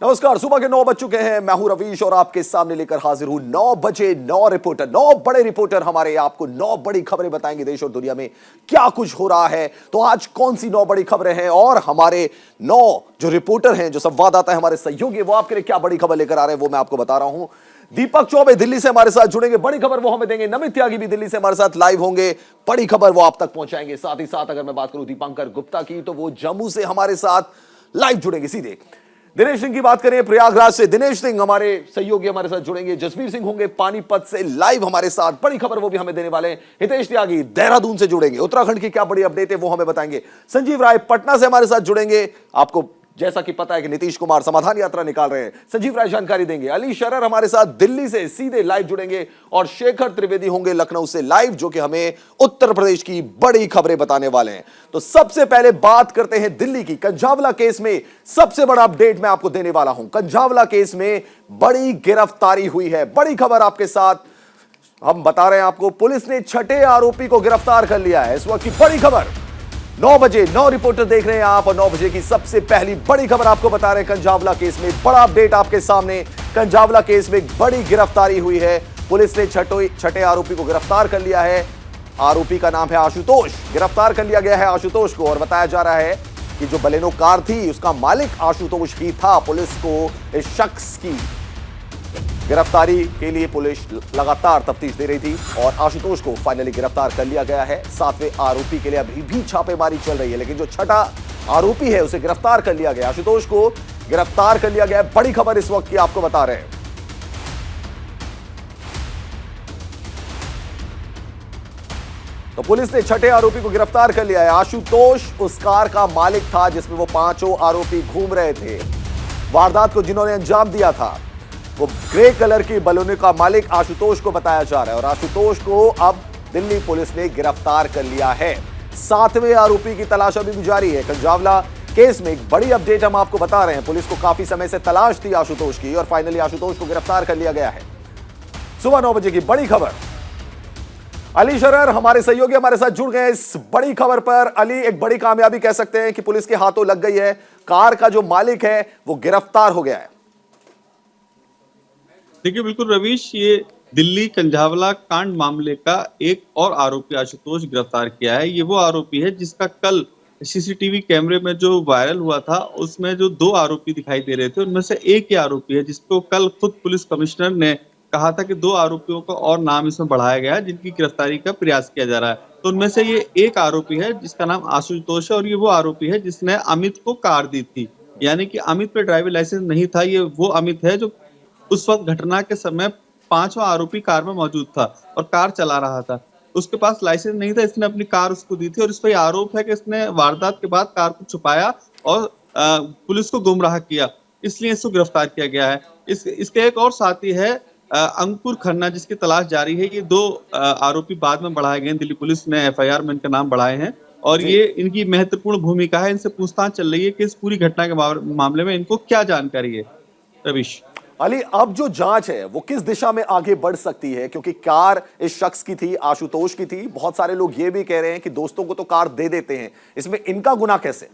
नमस्कार, सुबह के 9 बज चुके हैं। मैं हूं रवीश और आपके सामने लेकर हाजिर हूं 9 बजे 9 रिपोर्टर। 9 बड़े रिपोर्टर हमारे आपको 9 बड़ी खबरें बताएंगे देश और दुनिया में क्या कुछ हो रहा है। तो आज कौन सी 9 बड़ी खबरें हैं और हमारे 9 जो रिपोर्टर हैं, जो संवाददाता है, हमारे सहयोगी, वो आपके लिए क्या बड़ी खबर लेकर आ रहे हैं वो मैं आपको बता रहा हूं। दीपक चौबे दिल्ली से हमारे साथ जुड़ेंगे, बड़ी खबर वो हमें देंगे। नमित त्यागी भी दिल्ली से हमारे साथ लाइव होंगे, बड़ी खबर वो आप तक पहुंचाएंगे। साथ ही साथ अगर मैं बात करूं दीपांकर गुप्ता की, तो वो जम्मू से हमारे साथ लाइव जुड़ेंगे सीधे। दिनेश सिंह की बात करें प्रयागराज से, दिनेश सिंह हमारे सहयोगी हमारे साथ जुड़ेंगे। जसवीर सिंह होंगे पानीपत से लाइव हमारे साथ, बड़ी खबर वो भी हमें देने वाले हैं। हितेश त्यागी देहरादून से जुड़ेंगे, उत्तराखंड की क्या बड़ी अपडेट है वो हमें बताएंगे। संजीव राय पटना से हमारे साथ जुड़ेंगे। आपको जैसा कि पता है कि नीतीश कुमार समाधान यात्रा निकाल रहे हैं, संजीव राय जानकारी देंगे। अली शरर हमारे साथ दिल्ली से सीधे लाइव जुड़ेंगे और शेखर त्रिवेदी होंगे लखनऊ से लाइव, जो कि हमें उत्तर प्रदेश की बड़ी खबरें बताने वाले हैं। तो सबसे पहले बात करते हैं दिल्ली की। कंझावला केस में सबसे बड़ा अपडेट मैं आपको देने वाला हूं। कंझावला केस में बड़ी गिरफ्तारी हुई है, बड़ी खबर आपके साथ हम बता रहे हैं आपको। पुलिस ने छठे आरोपी को गिरफ्तार कर लिया है। इस वक्त की बड़ी खबर 9 बजे 9 रिपोर्टर देख रहे हैं आप, और 9 बजे की सबसे पहली बड़ी खबर आपको बता रहे हैं। कंझावला केस में बड़ा अपडेट आपके सामने। कंझावला केस में बड़ी गिरफ्तारी हुई है। पुलिस ने छठे आरोपी को गिरफ्तार कर लिया है। आरोपी का नाम है आशुतोष। गिरफ्तार कर लिया गया है आशुतोष को, और बताया जा रहा है कि जो बलेनो कार थी उसका मालिक आशुतोष ही था। पुलिस को इस शख्स की गिरफ्तारी के लिए पुलिस लगातार तफ्तीश दे रही थी और आशुतोष को फाइनली गिरफ्तार कर लिया गया है। 7वें आरोपी के लिए अभी भी छापेमारी चल रही है, लेकिन जो छठा आरोपी है उसे गिरफ्तार कर लिया गया। आशुतोष को गिरफ्तार कर लिया गया है। बड़ी खबर इस वक्त की आपको बता रहे हैं। तो पुलिस ने छठे आरोपी को गिरफ्तार कर लिया है। आशुतोष उस कार का मालिक था जिसमें वो 5 आरोपी घूम रहे थे। वारदात को जिन्होंने अंजाम दिया था वो ग्रे कलर की बलून का मालिक आशुतोष को बताया जा रहा है, और आशुतोष को अब दिल्ली पुलिस ने गिरफ्तार कर लिया है। 7वें आरोपी की तलाश अभी भी जारी है। कंझावला केस में एक बड़ी अपडेट हम आपको बता रहे हैं। पुलिस को काफी समय से तलाश थी आशुतोष की, और फाइनली आशुतोष को गिरफ्तार कर लिया गया है। सुबह 9 बजे की बड़ी खबर। अली शरर हमारे सहयोगी हमारे साथ जुड़ गए इस बड़ी खबर पर। अली, एक बड़ी कामयाबी कह सकते हैं कि पुलिस के हाथों लग गई है। कार का जो मालिक है वो गिरफ्तार हो गया है। देखिए, बिल्कुल रवीश, ये दिल्ली कंझावला कांड मामले का एक और आरोपी आशुतोष गिरफ्तार किया है। ये वो आरोपी है जिसका कल सीसीटीवी कैमरे में जो वायरल हुआ था उसमें जो 2 आरोपी दिखाई दे रहे थे उनमें से एक ही आरोपी है जिसको कल खुद पुलिस कमिश्नर ने कहा था कि 2 आरोपियों का और नाम इसमें बढ़ाया गया है जिनकी गिरफ्तारी का प्रयास किया जा रहा है। तो उनमें से ये एक आरोपी है जिसका नाम आशुतोष है, और ये वो आरोपी है जिसने अमित को कार दी थी। यानी कि अमित पे ड्राइविंग लाइसेंस नहीं था। ये वो अमित है जो उस वक्त घटना के समय 5वां आरोपी कार में मौजूद था और कार चला रहा था। उसके पास लाइसेंस नहीं था, इसने अपनी कार उसको दी थी, और इस पर आरोप है कि इसने वारदात के बाद कार को छुपाया और पुलिस को गुमराह किया, इसलिए इसको गिरफ्तार किया गया है। इसके एक और साथी है अंकुर खन्ना, जिसकी तलाश जारी है। ये 2 आरोपी बाद में बढ़ाए गए। दिल्ली पुलिस ने FIR में इनके नाम बढ़ाए हैं और ये इनकी महत्वपूर्ण भूमिका है। इनसे पूछताछ चल रही है कि इस पूरी घटना के मामले में इनको क्या जानकारी है। रवीश, अली, अब जो जांच है वो किस दिशा में आगे बढ़ सकती है, क्योंकि कार इस शख्स की थी, आशुतोष की थी। बहुत सारे लोग ये भी कह रहे हैं कि दोस्तों को तो कार दे देते हैं, इसमें इनका गुनाह कैसे?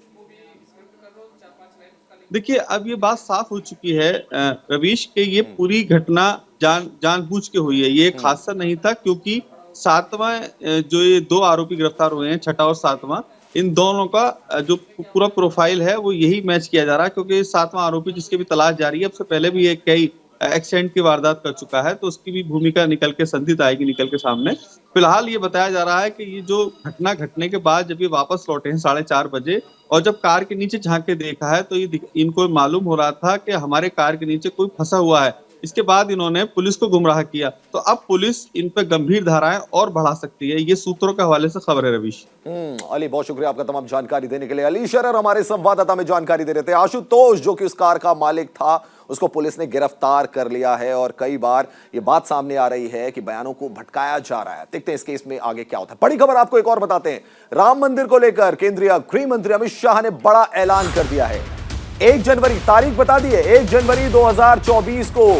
देखिए, अब ये बात साफ हो चुकी है रवीश कि ये पूरी घटना जानबूझ के हुई है। ये एक हादसा नहीं था, क्योंकि 7वां जो ये 2 आरोपी गिरफ्तार हुए हैं, छठा और 7वां, इन दोनों का जो पूरा प्रोफाइल है वो यही मैच किया जा रहा है। क्योंकि 7वां आरोपी जिसकी भी तलाश जारी है, अब से पहले भी एक कई एक्सीडेंट की वारदात कर चुका है, तो उसकी भी भूमिका निकल के संदिग्ध आएगी निकल के सामने। फिलहाल ये बताया जा रहा है कि ये जो घटना घटने के बाद जब ये वापस लौटे हैं 4:30 बजे, और जब कार के नीचे झांक के देखा है तो ये इनको मालूम हो रहा था कि हमारे कार के नीचे कोई फंसा हुआ है। इसके बाद इन्होंने पुलिस को गुमराह किया। तो अब पुलिस इन पर गंभीर धाराएं और बढ़ा सकती है। ये सूत्रों के हवाले से खबर है रवीश। अली, बहुत शुक्रिया आपका तमाम जानकारी देने के लिए। अली शरर हमारे संवाददाता में जानकारी दे रहे थे। आशुतोष जो कि उस कार का मालिक था उसको पुलिस ने गिरफ्तार कर लिया है, और कई बार ये बात सामने आ रही है कि बयानों को भटकाया जा रहा है। देखते हैं इस केस में आगे क्या होता है। बड़ी खबर आपको एक और बताते हैं। राम मंदिर को लेकर केंद्रीय गृह मंत्री अमित शाह ने बड़ा ऐलान कर दिया है। 1 जनवरी तारीख बता दी है, 1 जनवरी 2024 को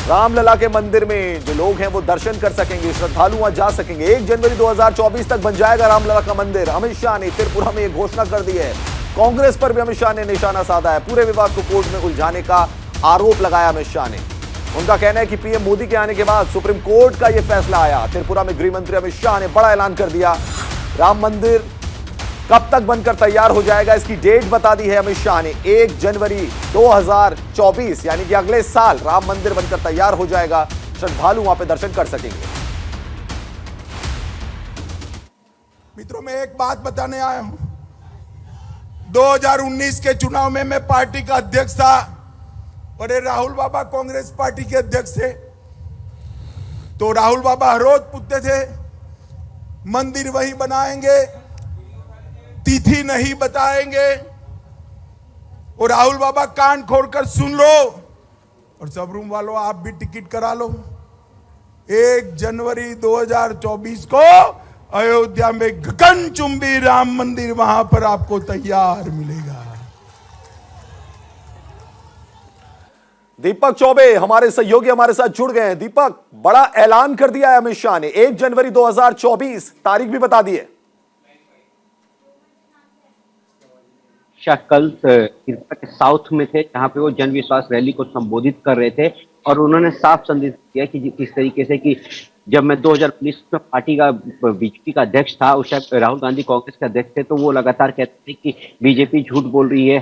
रामलला के मंदिर में जो लोग हैं वो दर्शन कर सकेंगे, श्रद्धालु वहां जा सकेंगे। 1 जनवरी 2024 तक बन जाएगा रामलला का मंदिर। अमित शाह ने त्रिपुरा में यह घोषणा कर दी है। कांग्रेस पर भी अमित शाह ने निशाना साधा है। पूरे विवाद को कोर्ट में उलझाने का आरोप लगाया अमित शाह ने। उनका कहना है कि पीएम मोदी के आने के बाद सुप्रीम कोर्ट का यह फैसला आया। त्रिपुरा में गृह मंत्री अमित शाह ने बड़ा ऐलान कर दिया। राम मंदिर कब तक बनकर तैयार हो जाएगा, इसकी डेट बता दी है अमित शाह ने। 1 जनवरी 2024 यानी कि अगले साल राम मंदिर बनकर तैयार हो जाएगा। श्रद्धालु वहां पे दर्शन कर सकेंगे। मित्रों, मैं एक बात बताने आया हूं। 2019 के चुनाव में मैं पार्टी का अध्यक्ष था और ये राहुल बाबा कांग्रेस पार्टी के अध्यक्ष थे। तो राहुल बाबा हर रोज पूछते थे मंदिर वहीं बनाएंगे, तिथि नहीं बताएंगे। और राहुल बाबा कान खोलकर सुन लो और सब रूम वालों आप भी टिकट करा लो। 1 जनवरी 2024 को अयोध्या में गगनचुंबी राम मंदिर वहां पर आपको तैयार मिलेगा। दीपक चौबे हमारे सहयोगी हमारे साथ जुड़ गए हैं। दीपक, बड़ा ऐलान कर दिया है अमित शाह ने। 1 जनवरी 2024 तारीख भी बता दी है। शाह कल त्रिपुरा के साउथ में थे, जहां पे वो जन विश्वास रैली को संबोधित कर रहे थे और उन्होंने साफ संदेश दिया कि किस तरीके से कि जब मैं 2019 में पार्टी का बीजेपी का अध्यक्ष था, उस टाइम राहुल गांधी कांग्रेस के अध्यक्ष थे, तो वो लगातार कहते थे कि बीजेपी झूठ बोल रही है।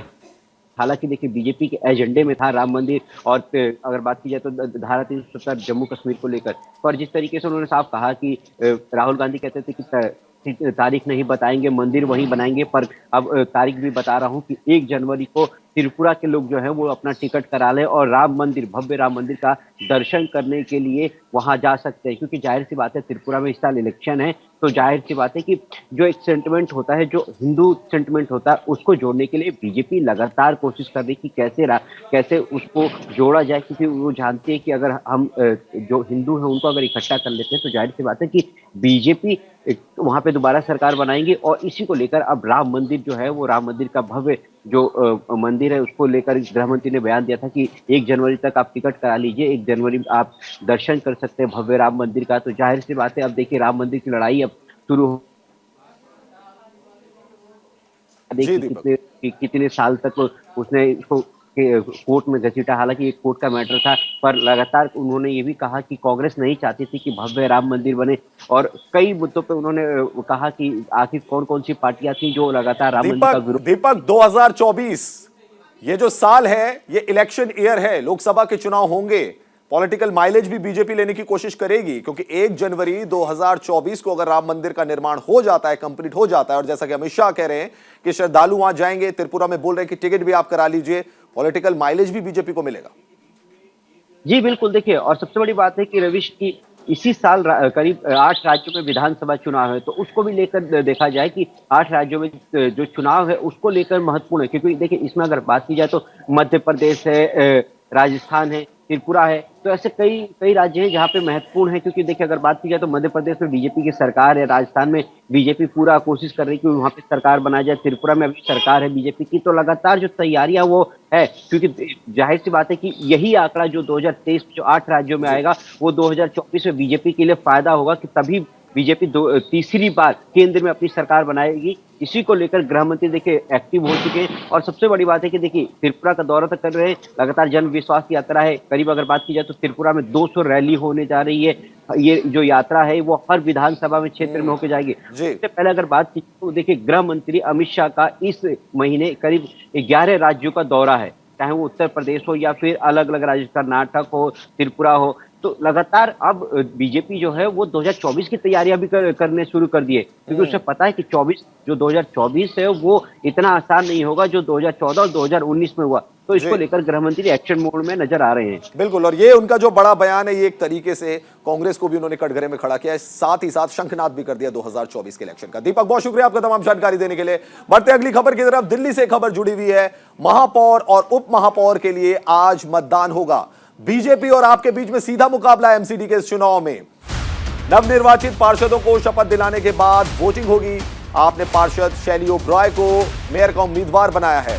हालांकि देखिए बीजेपी के एजेंडे में था राम मंदिर और अगर बात की जाए तो धारा 370 जम्मू कश्मीर को लेकर। पर जिस तरीके से उन्होंने साफ कहा कि राहुल गांधी कहते थे कि तारीख नहीं बताएंगे, मंदिर वहीं बनाएंगे, पर अब तारीख भी बता रहा हूं कि 1 जनवरी को त्रिपुरा के लोग जो है वो अपना टिकट करा लें और राम मंदिर, भव्य राम मंदिर का दर्शन करने के लिए वहां जा सकते हैं। क्योंकि जाहिर सी बात है त्रिपुरा में इस साल इलेक्शन है, तो जाहिर सी बात है कि जो एक सेंटिमेंट होता है, जो हिंदू सेंटिमेंट होता है, उसको जोड़ने के लिए बीजेपी लगातार कोशिश कर रही कि कैसे उसको जोड़ा जाए। क्योंकि वो जानते हैं कि अगर हम जो हिंदू हैं उनको अगर इकट्ठा कर लेते हैं तो जाहिर सी बात है कि बीजेपी वहां पे दोबारा सरकार बनाएंगे। और इसी को लेकर अब राम मंदिर जो है वो राम मंदिर का भव्य जो मंदिर है उसको लेकर गृह मंत्री ने बयान दिया था कि 1 जनवरी तक आप टिकट करा लीजिए, 1 जनवरी आप दर्शन कर सकते हैं भव्य राम मंदिर का। तो जाहिर सी बात है अब देखिए राम मंदिर की लड़ाई अब शुरू हो, देखिए कितने साल तक उसने इसको कोर्ट में घसीटा। हालांकि एक कोर्ट का मैटर था, पर लगातार उन्होंने ये भी कहा कि कांग्रेस नहीं चाहती थी कि भव्य राम मंदिर बने और कई मुद्दों पे उन्होंने कहा कि आखिर कौन कौन सी पार्टियां थी जो लगातार राम मंदिर का विरोध। दीपक, 2024 ये जो साल है ये इलेक्शन ईयर है, लोकसभा के चुनाव होंगे। पॉलिटिकल माइलेज भी बीजेपी लेने की कोशिश करेगी क्योंकि 1 जनवरी 2024 को अगर राम मंदिर का निर्माण हो जाता है, कंप्लीट हो जाता है, और जैसा कि अमित शाह कह रहे हैं कि श्रद्धालु वहां जाएंगे, त्रिपुरा में बोल रहे हैं कि टिकट भी आप करा लीजिए, पॉलिटिकल माइलेज भी बीजेपी को मिलेगा। जी बिल्कुल, देखिए और सबसे बड़ी बात है कि रविश की इसी साल करीब 8 राज्यों में विधानसभा चुनाव है, तो उसको भी लेकर देखा जाए कि 8 राज्यों में जो चुनाव है उसको लेकर महत्वपूर्ण है। क्योंकि देखिए इसमें अगर बात की जाए तो मध्य प्रदेश है, राजस्थान है, त्रिपुरा है, तो ऐसे कई राज्य हैं जहाँ पे महत्वपूर्ण है। क्योंकि देखिए अगर बात की जाए तो मध्य प्रदेश में बीजेपी की सरकार है, राजस्थान में बीजेपी पूरा कोशिश कर रही है कि वहाँ पे सरकार बनाई जाए, त्रिपुरा में अभी सरकार है बीजेपी की। तो लगातार जो तैयारियां वो है, क्योंकि जाहिर सी बात है कि यही आंकड़ा जो 2023 जो 8 राज्यों में आएगा वो 2024 में बीजेपी के लिए फायदा होगा कि तभी बीजेपी तीसरी बार केंद्र में अपनी सरकार बनाएगी। इसी को लेकर गृह मंत्री देखिए एक्टिव हो चुके हैं। और सबसे बड़ी बात है कि देखिए त्रिपुरा का दौरा तक कर रहे हैं, लगातार जन विश्वास की यात्रा है। करीब अगर बात की जाए तो त्रिपुरा में 200 रैली होने जा रही है। ये जो यात्रा है वो हर विधानसभा में क्षेत्र में होकर जाएगी। इससे पहले अगर बात की तो देखिए गृह मंत्री अमित शाह का इस महीने करीब 11 राज्यों का दौरा है, चाहे वो उत्तर प्रदेश हो या फिर अलग अलग राज्य, कर्नाटक हो, त्रिपुरा हो। तो लगातार अब बीजेपी जो है वो 2024 की तैयारियां भी करने शुरू कर दिए, क्योंकि उसे पता है कि 2024 है वो इतना आसान नहीं होगा जो 2014 और 2019 में हुआ। तो इसको लेकर गृह मंत्री एक्शन मोड में नजर आ रहे हैं। बिल्कुल, और ये उनका जो बड़ा बयान है ये एक तरीके से कांग्रेस को भी उन्होंने कटघरे में खड़ा किया है, साथ ही साथ शंखनाद भी कर दिया 2024 के इलेक्शन का। दीपक, बहुत शुक्रिया आपका तमाम जानकारी देने के लिए। बढ़ते अगली खबर की तरफ। दिल्ली से खबर जुड़ी हुई है, महापौर और उप महापौर के लिए आज मतदान होगा। बीजेपी और आपके बीच में सीधा मुकाबला है एमसीडी के इस चुनाव में। नवनिर्वाचित पार्षदों को शपथ दिलाने के बाद वोटिंग होगी। आपने पार्षद शैली ओब्रॉय को मेयर का उम्मीदवार बनाया है।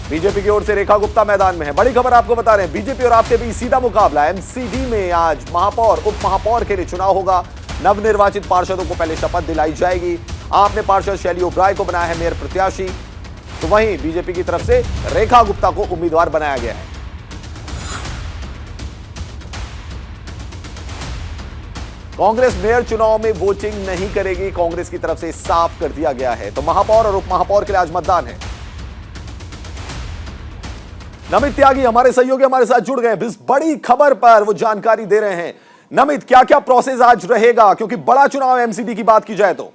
बीजेपी की ओर से रेखा गुप्ता मैदान में है। बड़ी खबर आपको बता रहे हैं, बीजेपी और आपके बीच सीधा मुकाबला। एमसीडी में आज महापौर उप महापौर के लिए चुनाव होगा। नवनिर्वाचित पार्षदों को पहले शपथ दिलाई जाएगी। आपने पार्षद शैली ओब्रॉय को बनाया है मेयर प्रत्याशी। तो वहीं बीजेपी की तरफ से रेखा गुप्ता को उम्मीदवार बनाया गया है। कांग्रेस मेयर चुनाव में वोटिंग नहीं करेगी, कांग्रेस की तरफ से साफ कर दिया गया है। तो महापौर और उपमहापौर के लिए आज मतदान है। नमित त्यागी हमारे सहयोगी हमारे साथ जुड़ गए, इस बड़ी खबर पर वो जानकारी दे रहे हैं। नमित, क्या क्या प्रोसेस आज रहेगा, क्योंकि बड़ा चुनाव है एमसीडी की बात की जाए तो?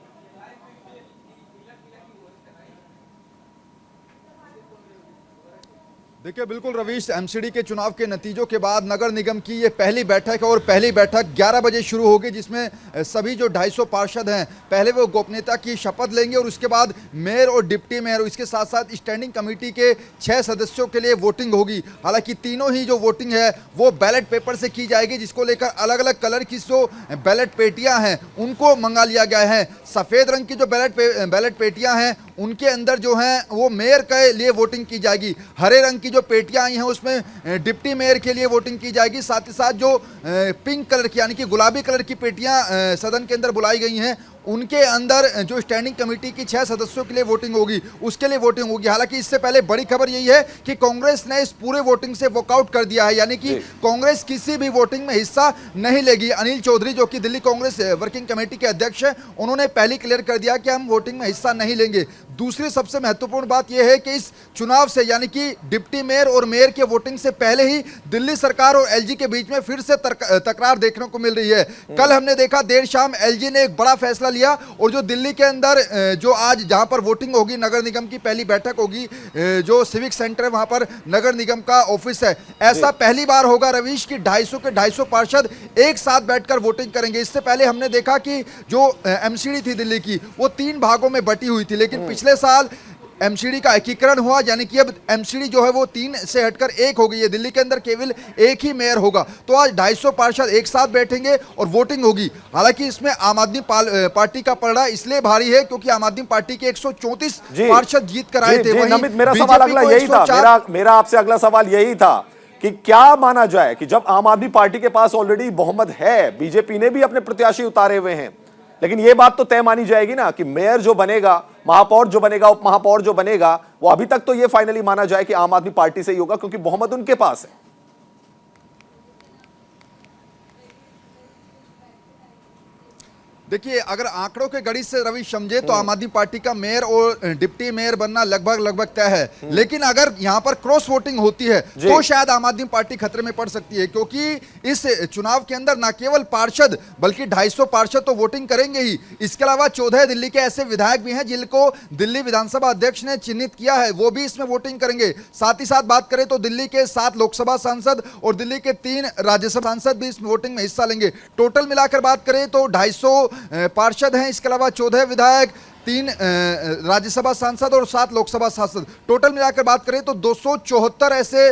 देखिए बिल्कुल रवीश, एमसीडी के चुनाव के नतीजों के बाद नगर निगम की ये पहली बैठक है और पहली बैठक 11 बजे शुरू होगी, जिसमें सभी जो 250 पार्षद हैं पहले वो गोपनीयता की शपथ लेंगे और उसके बाद मेयर और डिप्टी मेयर और इसके साथ साथ स्टैंडिंग कमेटी के 6 सदस्यों के लिए वोटिंग होगी। हालांकि तीनों ही जो वोटिंग है वो बैलेट पेपर से की जाएगी, जिसको लेकर अलग अलग कलर की जो बैलेट पेटियां हैं उनको मंगा लिया गया है। सफ़ेद रंग की जो बैलेट पेटियां हैं उनके अंदर जो है वो मेयर के लिए वोटिंग की जाएगी। हरे रंग की जो पेटियां आई हैं उसमें डिप्टी मेयर के लिए वोटिंग की जाएगी। साथ ही साथ जो पिंक कलर की यानी कि गुलाबी कलर की पेटियां सदन के अंदर बुलाई गई हैं उनके अंदर जो स्टैंडिंग कमेटी की 6 सदस्यों के लिए वोटिंग होगी, उसके लिए वोटिंग होगी। हालांकि इससे पहले बड़ी खबर यही है कि कांग्रेस ने इस पूरे वोटिंग से वॉकआउट कर दिया है, यानी कि कांग्रेस किसी भी वोटिंग में हिस्सा नहीं लेगी। अनिल चौधरी जो कि दिल्ली कांग्रेस वर्किंग कमेटी के अध्यक्ष हैं, उन्होंने पहले क्लियर कर दिया कि हम वोटिंग में हिस्सा नहीं लेंगे। दूसरी सबसे महत्वपूर्ण बात यह है कि इस चुनाव से यानी कि डिप्टी मेयर और मेयर के वोटिंग से पहले ही दिल्ली सरकार और एलजी के बीच में फिर से तकरार देखने को मिल रही है। कल हमने देखा देर शाम एलजी ने एक बड़ा फैसला लिया और जो दिल्ली के अंदर जो आज जहां पर वोटिंग होगी, नगर निगम की पहली बैठक होगी, जो सिविक सेंटर है वहां पर नगर निगम का ऑफिस है, ऐसा पहली बार होगा रवीश की 250 के 250 पार्षद एक साथ बैठकर वोटिंग करेंगे। इससे पहले हमने देखा कि जो एमसीडी थी दिल्ली की वो 3 भागों में बटी हुई थी, लेकिन पिछले साल एमसीडी का एकीकरण हुआ, यानी कि अब एमसीडी जो है वो 3 से हटकर 1 हो गई है। दिल्ली के अंदर केवल एक ही मेयर होगा। तो आज 250 पार्षद एक साथ बैठेंगे और वोटिंग होगी। हालांकि इसमें आम आदमी पार्टी का पलड़ा इसलिए भारी है क्योंकि आम आदमी पार्टी के 134 पार्षद जीत कर आए थे। नमित, मेरा सवाल अगला यही था, मेरा आपसे अगला सवाल यही था कि क्या माना जाए कि जब आम आदमी पार्टी के पास ऑलरेडी बहुमत है, बीजेपी ने भी अपने प्रत्याशी उतारे हुए हैं, लेकिन यह बात तो तय मानी जाएगी ना कि मेयर जो बनेगा, महापौर जो बनेगा, उप महापौर जो बनेगा, वो अभी तक तो यह फाइनली माना जाए कि आम आदमी पार्टी से ही होगा क्योंकि बहुमत उनके पास है। देखिए अगर आंकड़ों के गणित से रवि समझे तो आम आदमी पार्टी का मेयर और डिप्टी मेयर बनना लगभग तय है। लेकिन अगर यहां पर क्रॉस वोटिंग होती है तो शायद आम आदमी पार्टी खतरे में पड़ सकती है, क्योंकि इस चुनाव के अंदर न केवल पार्षद बल्कि 250 पार्षद तो वोटिंग करेंगे ही। इसके अलावा 14 दिल्ली के ऐसे विधायक भी हैं जिनको दिल्ली विधानसभा अध्यक्ष ने चिन्हित किया है, वो भी इसमें वोटिंग करेंगे। साथ ही साथ बात करें तो दिल्ली के 7 लोकसभा सांसद और दिल्ली के 3 राज्यसभा सांसद भी इस वोटिंग में हिस्सा लेंगे। टोटल मिलाकर बात करें तो 250 पार्षद हैं, इसके अलावा 14 विधायक, 3 राज्यसभा सांसद और 7 लोकसभा सांसद। टोटल मिलाकर बात करें तो 274 ऐसे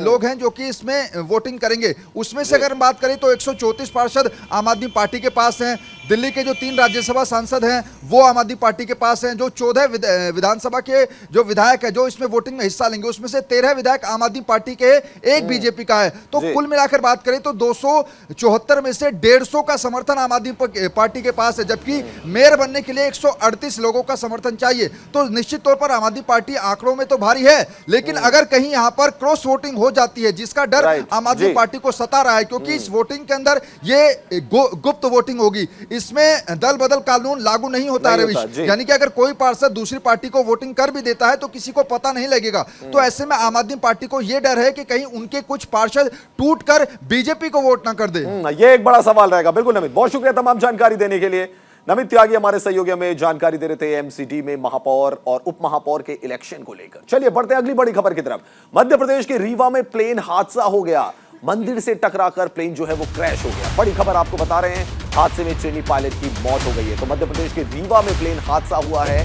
लोग हैं जो कि इसमें वोटिंग करेंगे। उसमें से अगर हम बात करें तो 134 पार्षद आम आदमी पार्टी के पास हैं। दिल्ली के जो 3 राज्यसभा सांसद हैं वो आम आदमी पार्टी के पास हैं। जो 14 विधानसभा के जो विधायक है जो इसमें वोटिंग में हिस्सा लेंगे, उसमें से 13 विधायक आम आददमी पार्टी के, एक बीजेपी का है। तो कुल मिलाकर बात करें तो 274 में से 150 का समर्थन आम आदमी पार्टी के पास है, जबकि मेयर बनने के लिए 138 लोगों का समर्थन चाहिए। तो निश्चित तौर पर आम आदमी पार्टी आंकड़ों में तो भारी है, लेकिन अगर कहीं यहां पर क्रॉस वोटिंग हो जाती है, जिसका डर आम आदमी पार्टी को सता रहा है, क्योंकि इस वोटिंग के अंदर ये गुप्त वोटिंग होगी, इसमें दल बदल कानून लागू नहीं होता रविश। यानी कि अगर कोई पार्षद दूसरी पार्टी को वोटिंग कर भी देता है तो किसी को पता नहीं लगेगा। तो ऐसे में आम आदमी पार्टी को यह डर है कि कहीं उनके कुछ पार्षद टूटकर बीजेपी को वोट ना कर दे। यह एक बड़ा सवाल रहेगा। बिल्कुल नमित, बहुत शुक्रिया तमाम जानकारी देने के लिए। नमित त्यागी हमारे सहयोगी हमें जानकारी दे रहे थे एमसीडी में महापौर और उप महापौर के इलेक्शन को लेकर। चलिए बढ़ते हैं अगली बड़ी खबर की तरफ। मध्य प्रदेश के रीवा में प्लेन हादसा हो गया। मंदिर से टकराकर प्लेन जो है वो क्रैश हो गया। बड़ी खबर आपको बता रहे हैं, हादसे में ट्रेनी पायलट की मौत हो गई है। तो मध्य प्रदेश के रीवा में प्लेन हादसा हुआ है।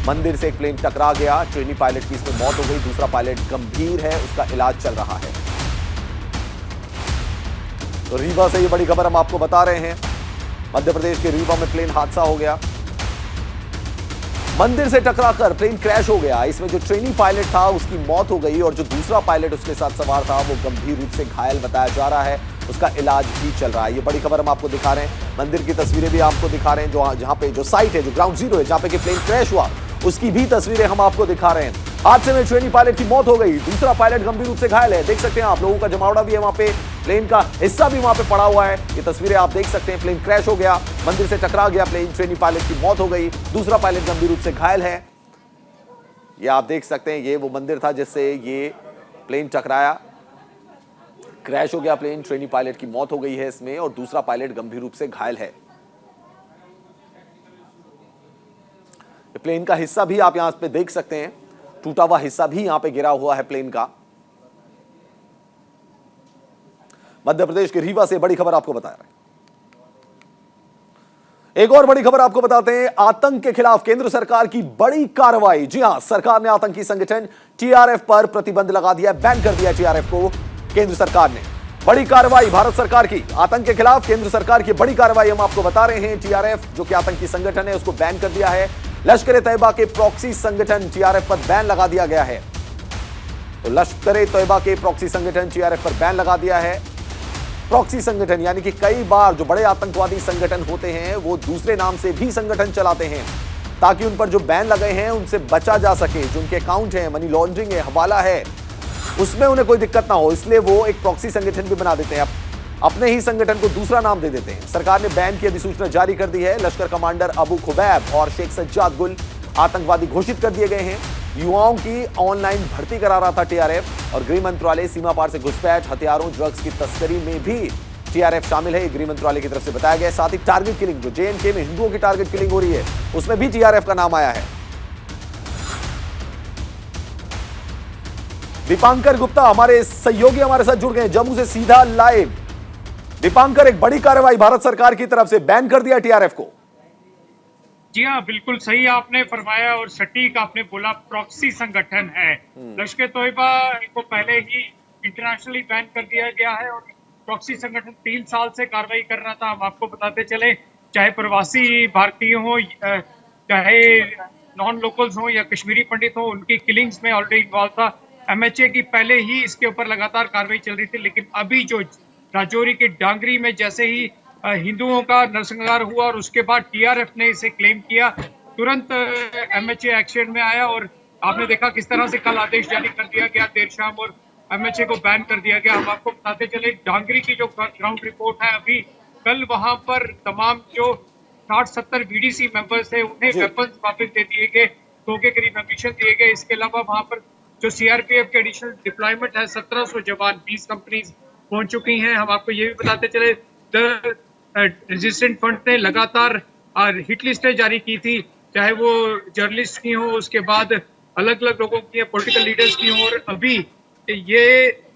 मंदिर से एक प्लेन टकरा गया, ट्रेनी पायलट की इसमें मौत हो गई। दूसरा पायलट गंभीर है, उसका इलाज चल रहा है। तो रीवा से ये बड़ी खबर हम आपको बता रहे हैं। मध्य प्रदेश के रीवा में प्लेन हादसा हो गया। मंदिर से टकराकर प्लेन क्रैश हो गया। इसमें जो ट्रेनी पायलट था उसकी मौत हो गई और जो दूसरा पायलट उसके साथ सवार था वो गंभीर रूप से घायल बताया जा रहा है। उसका इलाज भी चल रहा है। ये बड़ी खबर हम आपको दिखा रहे हैं। मंदिर की तस्वीरें भी आपको दिखा रहे हैं, जो जहां पे जो साइट है, जो ग्राउंड जीरो है, जहां पे कि प्लेन क्रैश हुआ, उसकी भी तस्वीरें हम आपको दिखा रहे हैं। हादसे में ट्रेनी पायलट की मौत हो गई, दूसरा पायलट गंभीर रूप से घायल है। देख सकते हैं आप, लोगों का जमावड़ा भी है वहां पे, प्लेन का हिस्सा भी वहां पे पड़ा हुआ है। ये तस्वीरें आप देख सकते हैं, प्लेन क्रैश हो गया, मंदिर से टकरा गया प्लेन, ट्रेनी पायलट की मौत हो गई, दूसरा पायलट गंभीर रूप से घायल है। ये आप देख सकते हैं, ये वो मंदिर था जिससे ये प्लेन टकराया, क्रैश हो गया प्लेन, ट्रेनी पायलट की मौत हो गई है इसमें, और दूसरा पायलट गंभीर रूप से घायल है। प्लेन का हिस्सा भी आप यहां पे देख सकते हैं, टूटा हुआ हिस्सा भी यहां पे गिरा हुआ है प्लेन का। मध्य प्रदेश के रीवा से बड़ी खबर आपको बता रहे हैं। एक और बड़ी खबर आपको बताते हैं, आतंक के खिलाफ केंद्र सरकार की बड़ी कार्रवाई। जी हां, सरकार ने आतंकी संगठन टीआरएफ पर प्रतिबंध लगा दिया, बैन कर दिया टीआरएफ को केंद्र सरकार ने। बड़ी कार्रवाई भारत सरकार की, आतंक के खिलाफ केंद्र सरकार की बड़ी कार्रवाई हम आपको बता रहे हैं। टीआरएफ जो कि आतंकी संगठन है, उसको बैन कर दिया है। लश्कर ए तैयबा के प्रॉक्सी संगठन टीआरएफ पर बैन लगा दिया गया है। तो लश्कर ए तैयबा के प्रॉक्सी संगठन टीआरएफ पर बैन लगा दिया है। प्रॉक्सी संगठन यानी कि कई बार जो बड़े आतंकवादी संगठन होते हैं वो दूसरे नाम से भी संगठन चलाते हैं, ताकि उन पर जो बैन लगे हैं उनसे बचा जा सके। जो उनके अकाउंट है, मनी लॉन्ड्रिंग है, हवाला है, उसमें उन्हें कोई दिक्कत ना हो, इसलिए वो एक प्रॉक्सी संगठन भी बना देते हैं, अपने ही संगठन को दूसरा नाम दे देते हैं। सरकार ने बैन की अधिसूचना जारी कर दी है। लश्कर कमांडर अबू खुबैब और शेख सज्जाद गुल आतंकवादी घोषित कर दिए गए हैं। युवाओं की ऑनलाइन भर्ती करा रहा था टीआरएफ, और गृह मंत्रालय सीमा पार से घुसपैठ, हथियारों, ड्रग्स की तस्करी में भी टीआरएफ शामिल है, गृह मंत्रालय की तरफ से बताया गया। साथ ही टारगेट किलिंग, जो जेएनके में हिंदुओं की टारगेट किलिंग हो रही है, उसमें भी टीआरएफ का नाम आया है। दीपांकर गुप्ता हमारे सहयोगी हमारे साथ जुड़ गए जम्मू से सीधा लाइव। दीपांकर, एक बड़ी कार्रवाई भारत सरकार की तरफ से, बैन कर दिया टीआरएफ को। जी हाँ, बिल्कुल सही आपने फरमाया और सटीक आपने बोला, प्रॉक्सी संगठन है। लश्कर तोयबा को पहले ही इंटरनेशनली बैन कर दिया गया है, और प्रॉक्सी संगठन 3 साल से कार्रवाई कर रहा था। हम आपको बताते चले, चाहे प्रवासी भारतीय हो, चाहे नॉन लोकल्स हो या कश्मीरी पंडित हो, उनकी किलिंग्स में ऑलरेडी इन्वॉल्व था। एमएचए की पहले ही इसके ऊपर लगातार कार्रवाई चल रही थी, लेकिन अभी जो राजौरी के डांगरी में जैसे ही हिंदुओं का नरसंहार हुआ और उसके बाद टीआरएफ ने इसे क्लेम किया, तुरंत एमएचए एक्शन में आया, और आपने देखा किस तरह से कल आदेश जारी कर दिया गया देर शाम, और एमएचए को बैन कर दिया गया। हम आपको बताते चले, डांगरी की जो ग्राउंड रिपोर्ट है अभी, कल वहां पर तमाम जो 60-70 बीडीसी मेंबर्स थे उन्हें वेपन्स वापस दे दिए गए, 100 के करीब एम्यूनिशन दिए गए। इसके अलावा वहां पर जो सीआरपीएफ के एडिशनल डिप्लॉयमेंट है, 1700 जवान 20 कंपनीज पहुंच चुकी हैं। हम आपको ये भी बताते चले, द रेजिस्टेंट फ्रंट ने लगातार हिट लिस्टें जारी की थी, चाहे वो जर्नलिस्ट की हो, उसके बाद अलग अलग लोगों की, पॉलिटिकल लीडर्स की हो। और अभी ये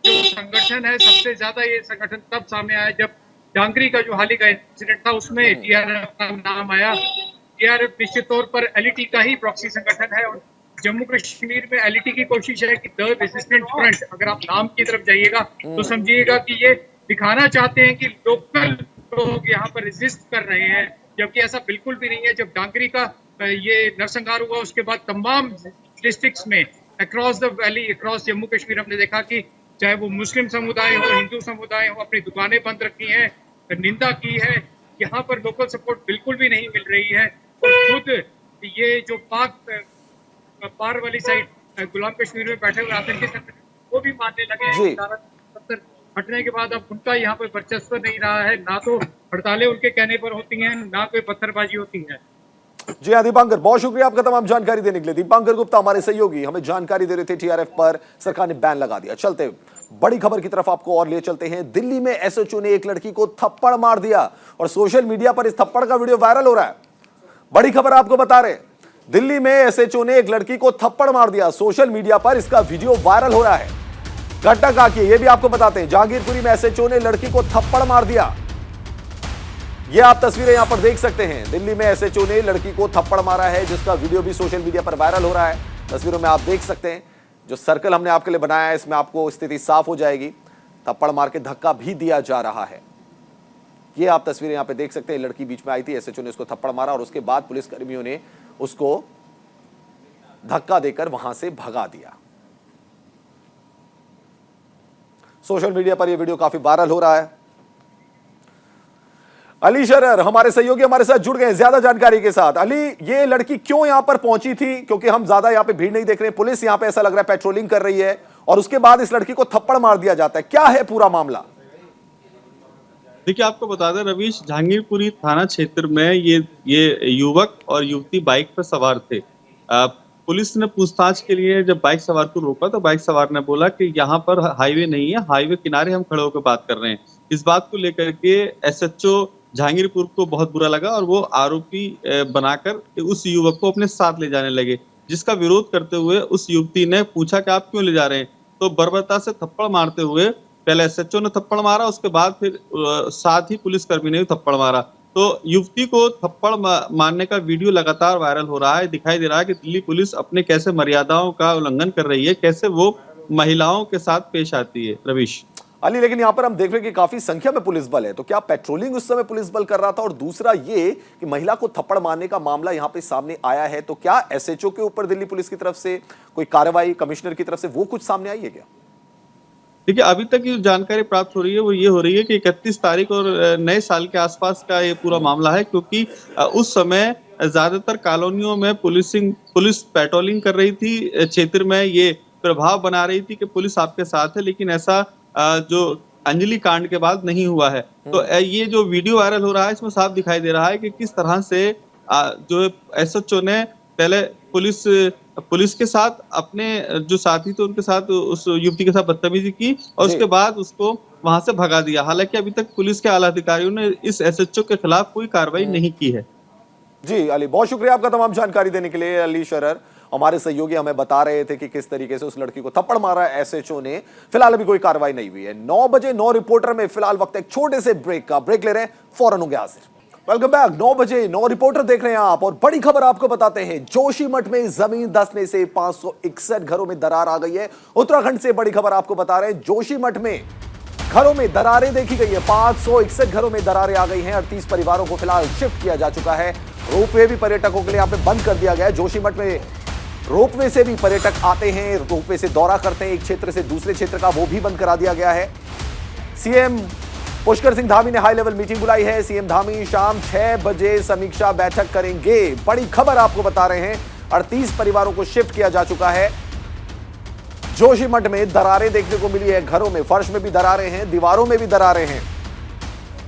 जो संगठन है, सबसे ज्यादा ये संगठन तब सामने आया जब डांगरी का जो हाल ही का इंसिडेंट था, उसमें टीआरएफ का नाम आया। टीआरएफ निश्चित तौर पर एलईटी का ही प्रॉक्सी संगठन है, और जम्मू कश्मीर में एलईटी की कोशिश है कि द रेजिस्टेंट फ्रंट, अगर आप नाम की तरफ जाइएगा तो समझिएगा कि ये दिखाना चाहते हैं कि लोकल लोग यहाँ पर रेजिस्ट कर रहे हैं, जबकि ऐसा बिल्कुल भी नहीं है। जब डांगरी का ये नरसंहार हुआ, उसके बाद तमाम डिस्ट्रिक्ट्स में across the valley, across Jammu Kashmir, हमने देखा कि चाहे वो मुस्लिम समुदाय हो, हिंदू समुदाय हो, अपनी दुकानें बंद रखी हैं, निंदा की है। यहाँ पर लोकल सपोर्ट बिल्कुल भी नहीं मिल रही है, और खुद ये जो पार वाली साइड गुलाम कश्मीर में बैठे हुए आतंकी संगठन, वो भी मानने लगे हैं। 70 हटने के बाद अब उनका यहाँ पर वर्चस्व नहीं रहा है, ना तो हड़तालें उनके कहने पर होती हैं, ना कोई पत्थरबाजी होती है। जी हाँ दीपांकर, बहुत शुक्रिया आपका तमाम जानकारी देने के लिए। दीपांकर गुप्ता हमारे सहयोगी हमें जानकारी दे रहे थे, टीआरएफ पर सरकार ने बैन लगा दिया। चलते बड़ी खबर की तरफ आपको और ले चलते हैं। दिल्ली में एसएचओ ने एक लड़की को थप्पड़ मार दिया, और सोशल मीडिया पर इस थप्पड़ का वीडियो वायरल हो रहा है। बड़ी खबर आपको बता रहे, दिल्ली में एसएचओ ने एक लड़की को थप्पड़ मार दिया, सोशल मीडिया पर इसका वीडियो वायरल हो रहा है। घटना कहां की है ये भी आपको बताते हैं। जहांगीरपुरी में एसएचओ ने लड़की को थप्पड़ मार दिया, ये आप तस्वीरें यहां पर देख सकते हैं। दिल्ली में एसएचओ ने लड़की को थप्पड़ मारा है, जिसका वीडियो भी सोशल मीडिया पर वायरल हो रहा है। तस्वीरों में आप देख सकते हैं, जो सर्कल हमने आपके लिए बनाया है इसमें आपको स्थिति साफ हो जाएगी। थप्पड़ मार के धक्का भी दिया जा रहा है, ये आप तस्वीरें यहां पे देख सकते हैं। लड़की बीच में आई थी, एसएचओ ने उसको थप्पड़ मारा, और उसके बाद पुलिस कर्मियों ने उसको धक्का देकर वहां से भगा दिया। सोशल मीडिया पर यह वीडियो काफी वायरल हो रहा है। अली शरर हमारे सहयोगी हमारे साथ जुड़ गए ज्यादा जानकारी के साथ। अली, ये लड़की क्यों यहां पर पहुंची थी? क्योंकि हम ज्यादा यहां पे भीड़ नहीं देख रहे हैं, पुलिस यहां पे ऐसा लग रहा है पेट्रोलिंग कर रही है और उसके बाद इस लड़की को थप्पड़ मार दिया जाता है। क्या है पूरा मामला? देखिए, आपको बता दें रवीश, जहांगीरपुरी थाना क्षेत्र में ये युवक और युवती बाइक पर सवार थे। पुलिस ने पूछताछ के लिए जब बाइक सवार को रोका तो बाइक सवार ने बोला कि यहाँ पर हाईवे नहीं है, हाईवे किनारे हम खड़े होकर बात कर रहे हैं। इस बात को लेकर के एसएचओ जहांगीरपुर को बहुत बुरा लगा और वो आरोपी बनाकर उस युवक को अपने साथ ले जाने लगे, जिसका विरोध करते हुए उस युवती ने पूछा कि आप क्यों ले जा रहे हैं, तो बर्बरता से थप्पड़ मारते हुए पहले एसएचओ ने थप्पड़ मारा, उसके बाद फिर साथ ही पुलिसकर्मी ने भी थप्पड़ मारा। तो युवती को थप्पड़ मारने का वीडियो लगातार वायरल हो रहा है। दिखाई दे रहा है कि दिल्ली पुलिस अपने कैसे मर्यादाओं का उल्लंघन कर रही है, कैसे वो महिलाओं के साथ पेश आती है। रवीश अली, लेकिन यहां पर हम देख रहे हैं कि काफी संख्या में पुलिस बल है, तो क्या पेट्रोलिंग उस समय पुलिस बल कर रहा था? और दूसरा ये कि महिला को थप्पड़ मारने का मामला यहां पे सामने आया है, तो क्या एसएचओ के ऊपर दिल्ली पुलिस की तरफ से कोई कार्रवाई, कमिश्नर की तरफ से वो कुछ सामने आई है क्या? देखिए, अभी तक जो जानकारी प्राप्त हो रही है वो ये हो रही है कि 31 तारीख और नए साल के आसपास का ये पूरा मामला है, क्योंकि उस समय ज्यादातर कॉलोनियों में पुलिस पेट्रोलिंग कर रही थी, क्षेत्र में ये प्रभाव बना रही थी कि पुलिस आपके साथ है, लेकिन ऐसा जो अंजलि कांड के बाद नहीं हुआ है। तो ये जो वीडियो वायरल हो रहा है इसमें साफ दिखाई दे रहा है कि किस तरह से जो एसएचओ ने पहले पुलिस के साथ अपने जो साथी थे उनके साथ उस युवती के साथ बदतमीजी की और उसके बाद उसको वहां से भगा दिया। हालांकि अभी तक पुलिस के आला अधिकारियों ने इस एसएचओ के खिलाफ कोई कार्रवाई नहीं की है। जी अली, बहुत शुक्रिया आपका तमाम जानकारी देने के लिए। अली शरर हमारे सहयोगी हमें बता रहे थे कि किस तरीके से उस लड़की को थप्पड़ मारा है एसएचओ ने। फिलहाल अभी कोई कार्रवाई नहीं हुई है। 9 बजे 9 रिपोर्टर में फिलहाल वक्त एक छोटे से ब्रेक का। ब्रेक ले रहे हैं, फौरन होंगे हाजिर। Welcome back. 9 बजे 9 रिपोर्टर देख रहे हैं आप और बड़ी खबर आपको बताते हैं। जोशीमठ में जमीन धंसने से 561 घरों में दरार आ गई है। उत्तराखंड से बड़ी खबर आपको बता रहे हैं। जोशीमठ में घरों में दरारें देखी गई है। 561 घरों में दरारें आ गई हैं। 38 परिवारों को फिलहाल शिफ्ट किया जा चुका है। रोपवे भी पर्यटकों के लिए यहाँ पे बंद कर दिया गया है। जोशीमठ में रोपवे से भी पर्यटक आते हैं, रोपवे से दौरा करते हैं एक क्षेत्र से दूसरे क्षेत्र का, वो भी बंद करा दिया गया है। सीएम पुष्कर सिंह धामी ने हाई लेवल मीटिंग बुलाई है। सीएम धामी शाम 6 बजे समीक्षा बैठक करेंगे। बड़ी खबर आपको बता रहे हैं, 38 परिवारों को शिफ्ट किया जा चुका है। जोशीमठ में दरारें देखने को मिली है। घरों में, फर्श में भी दरारें हैं, दीवारों में भी दरारें हैं